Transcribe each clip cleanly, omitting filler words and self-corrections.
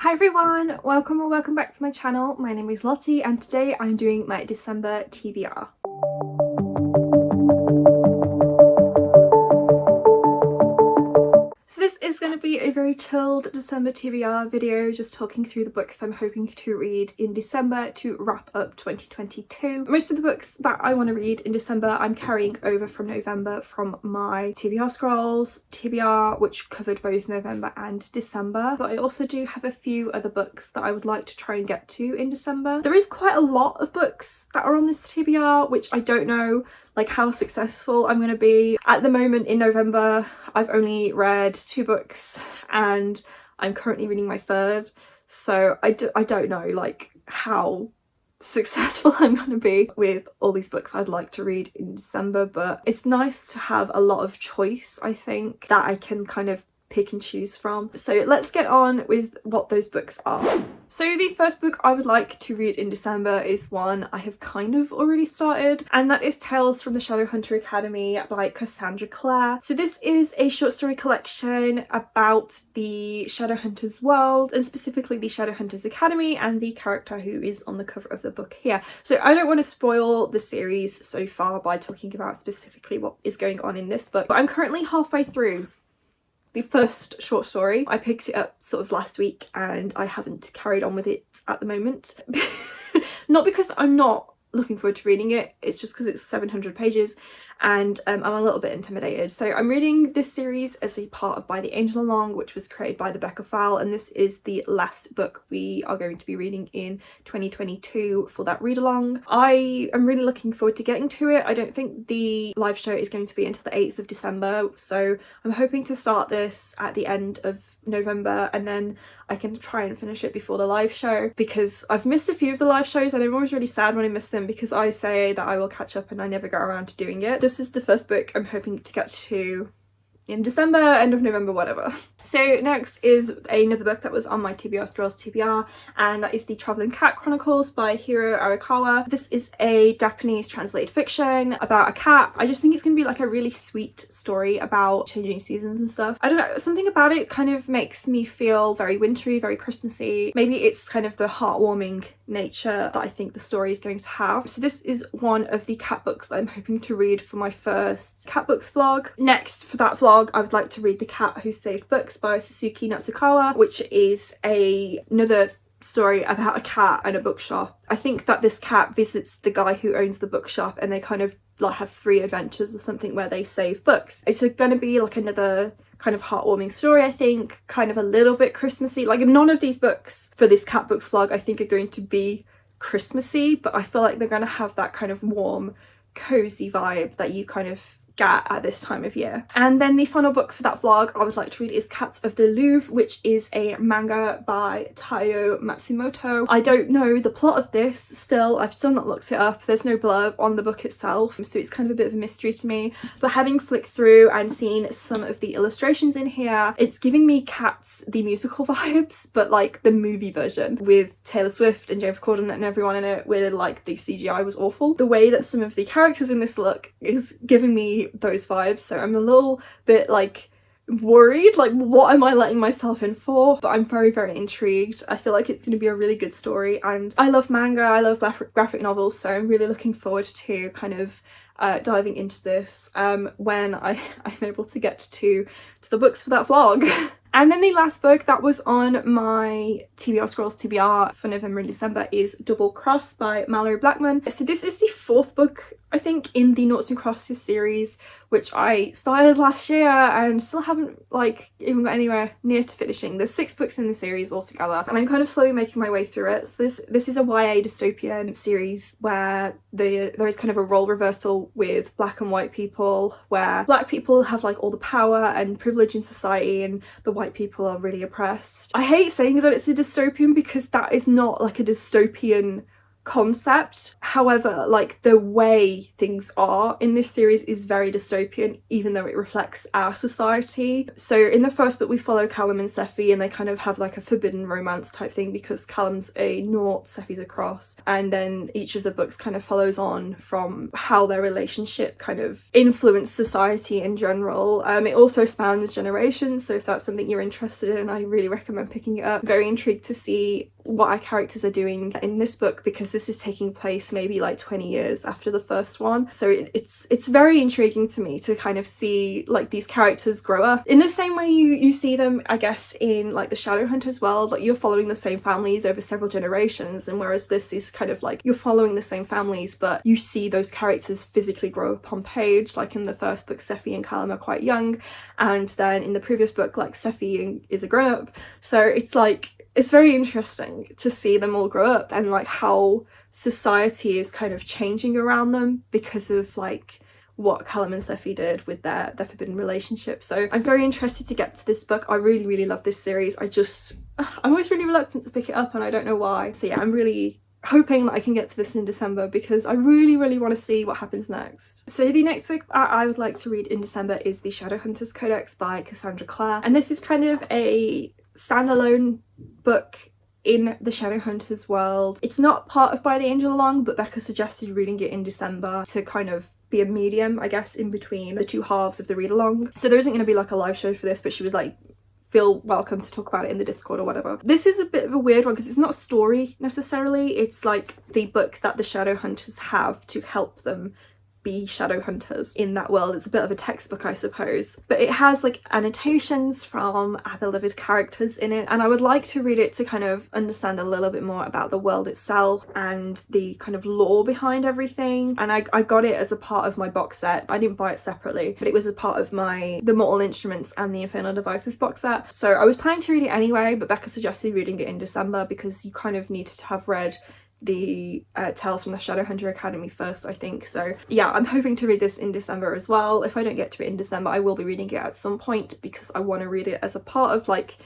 Hi everyone, welcome or welcome back to my channel. My name is Lottie and today I'm doing my December TBR. So this is going to be a very chilled December TBR video, just talking through the books I'm hoping to read in December to wrap up 2022. Most of the books that I want to read in December I'm carrying over from November from my TBR Scrolls TBR, which covered both November and December, but I also do have a few other books that I would like to try and get to in December. There is quite a lot of books that are on this TBR, which I don't know like how successful I'm going to be. At the moment in November I've only read 2 books and I'm currently reading my 3rd, so I don't know like how successful I'm going to be with all these books I'd like to read in December, but it's nice to have a lot of choice, I think, that I can kind of pick and choose from. So let's get on with what those books are. So the first book I would like to read in December is one I have kind of already started, and that is Tales from the Shadowhunter Academy by Cassandra Clare. So this is a short story collection about the Shadowhunters world, and specifically the Shadowhunters Academy and the character who is on the cover of the book here. So I don't want to spoil the series so far by talking about specifically what is going on in this book, but I'm currently halfway through the first short story. I picked it up sort of last week and I haven't carried on with it at the moment. Not because I'm not looking forward to reading it, it's just because it's 700 pages and I'm a little bit intimidated. So I'm reading this series as a part of By the Angel Along, which was created by Rebecca Fowle, and this is the last book we are going to be reading in 2022 for that read along. I am really looking forward to getting to it. I don't think the live show is going to be until the 8th of December, so I'm hoping to start this at the end of November and then I can try and finish it before the live show, because I've missed a few of the live shows and I'm always really sad when I miss them because I say that I will catch up and I never get around to doing it. This is the first book I'm hoping to get to in December, end of November, whatever. So next is another book that was on my TBR Scrolls TBR, and that is The Travelling Cat Chronicles by Hiro Arakawa. This is a Japanese translated fiction about a cat. I just think it's gonna be like a really sweet story about changing seasons and stuff. I don't know, something about it kind of makes me feel very wintry, very Christmassy. Maybe it's kind of the heartwarming nature that I think the story is going to have. So this is one of the cat books that I'm hoping to read for my first cat books vlog. Next, for that vlog, I would like to read The Cat Who Saved Books by Suzuki Natsukawa, which is another story about a cat and a bookshop. I think that this cat visits the guy who owns the bookshop and they kind of like have 3 adventures or something where they save books. It's going to be like another kind of heartwarming story, I think, kind of a little bit Christmassy. Like none of these books for this cat books vlog I think are going to be Christmassy, but I feel like they're going to have that kind of warm, cozy vibe that you kind of get at this time of year. And then the final book for that vlog I would like to read is Cats of the Louvre, which is a manga by Taiyo Matsumoto. I don't know the plot of this still, I've still not looked it up. There's no blurb on the book itself, so it's kind of a bit of a mystery to me, but having flicked through and seen some of the illustrations in here, it's giving me Cats the musical vibes, but like the movie version with Taylor Swift and James Corden and everyone in it, where like the CGI was awful. The way that some of the characters in this look is giving me those vibes, so I'm a little bit like worried, like what am I letting myself in for, but I'm very intrigued. I feel like it's going to be a really good story and I love manga, I love graphic novels, so I'm really looking forward to kind of diving into this when I'm able to get to the books for that vlog. And then the last book that was on my TBR Scrolls TBR for November and December is Double Cross by Mallory Blackman. So this is the 4th book I think in the Noughts and Crosses series, which I started last year and still haven't like even got anywhere near to finishing. There's 6 books in the series altogether and I'm kind of slowly making my way through it. So this is a YA dystopian series where there is kind of a role reversal with black and white people, where black people have like all the power and privilege in society and the white people are really oppressed. I hate saying that it's a dystopian because that is not like a dystopian concept. However, like the way things are in this series is very dystopian, even though it reflects our society. So in the first book we follow Callum and Sephi, and they kind of have like a forbidden romance type thing because Callum's a naught, Sephi's a cross, and then each of the books kind of follows on from how their relationship kind of influenced society in general. It also spans generations, so if that's something you're interested in, I really recommend picking it up. Very intrigued to see what our characters are doing in this book, because this is taking place maybe like 20 years after the first one, so it's very intriguing to me to kind of see like these characters grow up in the same way you see them, I guess, in like the Shadowhunters world. Like you're following the same families over several generations, and whereas this is kind of like you're following the same families but you see those characters physically grow up on page. Like in the first book, Sephi and Callum are quite young, and then in the previous book, like Sephi is a grown-up, so it's like it's very interesting to see them all grow up and like how society is kind of changing around them because of like what Callum and Sephi did with their forbidden relationship. So I'm very interested to get to this book. I really love this series. I'm always really reluctant to pick it up, and I don't know why. So yeah, I'm really hoping that I can get to this in December because I really want to see what happens next. So the next book that I would like to read in December is the Shadowhunters Codex by Cassandra Clare, and this is kind of a standalone book in the Shadowhunters world. It's not part of By the Angel Along, but Becca suggested reading it in December to kind of be a medium, I guess, in between the two halves of the read along. So there isn't going to be like a live show for this, but she was like, feel welcome to talk about it in the Discord or whatever. This is a bit of a weird one because it's not a story necessarily, it's like the book that the Shadowhunters have to help them be Shadowhunters in that world. It's a bit of a textbook, I suppose, but it has like annotations from our beloved characters in it, and I would like to read it to kind of understand a little bit more about the world itself and the kind of lore behind everything. And I got it as a part of my box set. I didn't buy it separately, but it was a part of the Mortal Instruments and the Infernal Devices box set, so I was planning to read it anyway, but Becca suggested reading it in December because you kind of needed to have read the Tales from the Shadowhunter Academy first, I think. So yeah, I'm hoping to read this in December as well. If I don't get to it in December, I will be reading it at some point because I want to read it as a part of like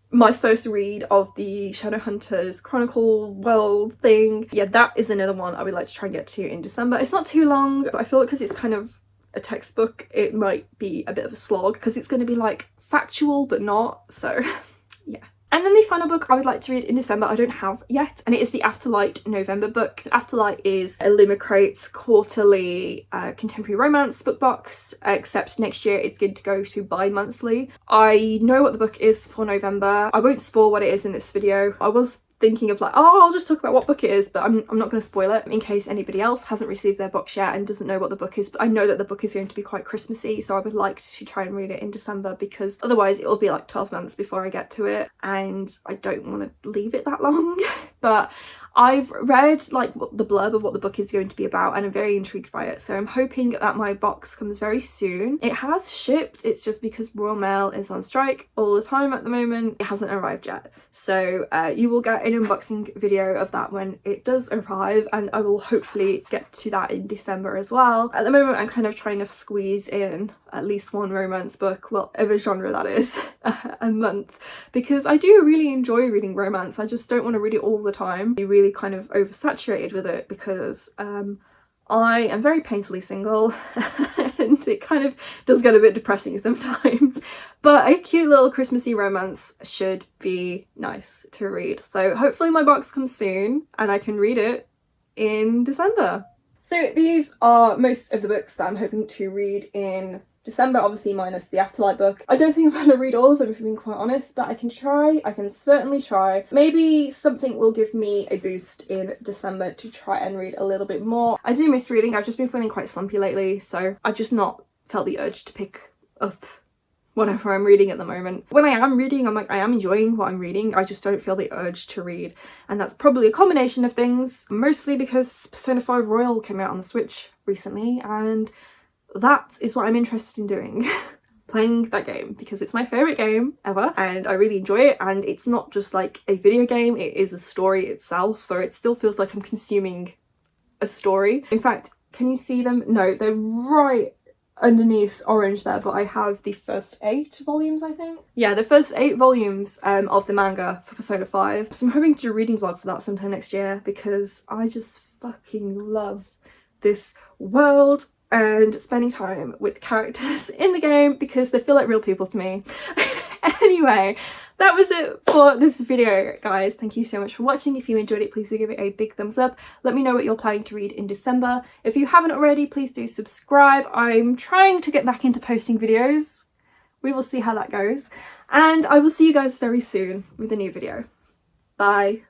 my first read of the Shadowhunters Chronicle world thing. Yeah, that is another one I would like to try and get to in December. It's not too long, but I feel like because it's kind of a textbook, it might be a bit of a slog because it's going to be like factual but not, so yeah. And then the final book I would like to read in December I don't have yet, and it is the Afterlight November book. Afterlight is Illumicrate's quarterly contemporary romance book box, except next year it's going to go to bi-monthly. I know what the book is for November. I won't spoil what it is in this video. I was thinking of like, oh, I'll just talk about what book it is, but I'm not going to spoil it in case anybody else hasn't received their box yet and doesn't know what the book is. But I know that the book is going to be quite Christmassy, so I would like to try and read it in December because otherwise it will be like 12 months before I get to it, and I don't want to leave it that long. But I've read like the blurb of what the book is going to be about and I'm very intrigued by it, so I'm hoping that my box comes very soon. It has shipped, it's just because Royal Mail is on strike all the time at the moment, it hasn't arrived yet. So you will get an unboxing video of that when it does arrive, and I will hopefully get to that in December as well. At the moment I'm kind of trying to squeeze in at least one romance book, well, of a genre that is, a month, because I do really enjoy reading romance. I just don't want to read it all the time. I really kind of oversaturated with it because I am very painfully single and it kind of does get a bit depressing sometimes, but a cute little Christmassy romance should be nice to read. So hopefully my box comes soon and I can read it in December. So these are most of the books that I'm hoping to read in December, obviously minus the Afterlight book. I don't think I'm going to read all of them if I'm being quite honest, but I can try. I can certainly try. Maybe something will give me a boost in December to try and read a little bit more. I do miss reading. I've just been feeling quite slumpy lately, so I've just not felt the urge to pick up whatever I'm reading at the moment. When I am reading, I'm like, I am enjoying what I'm reading, I just don't feel the urge to read, and that's probably a combination of things, mostly because Persona 5 Royal came out on the Switch recently, and that is what I'm interested in doing. Playing that game, because it's my favourite game ever and I really enjoy it, and it's not just like a video game, it is a story itself, so it still feels like I'm consuming a story. In fact, can you see them? No, they're right underneath orange there, but I have the first 8 volumes, I think. Yeah, the first 8 volumes of the manga for Persona 5. So I'm hoping to do a reading vlog for that sometime next year because I just fucking love this world and spending time with characters in the game because they feel like real people to me. Anyway, that was it for this video, guys. Thank you so much for watching. If you enjoyed it, please do give it a big thumbs up. Let me know what you're planning to read in December. If you haven't already, please do subscribe. I'm trying to get back into posting videos. We will see how that goes. And I will see you guys very soon with a new video. Bye.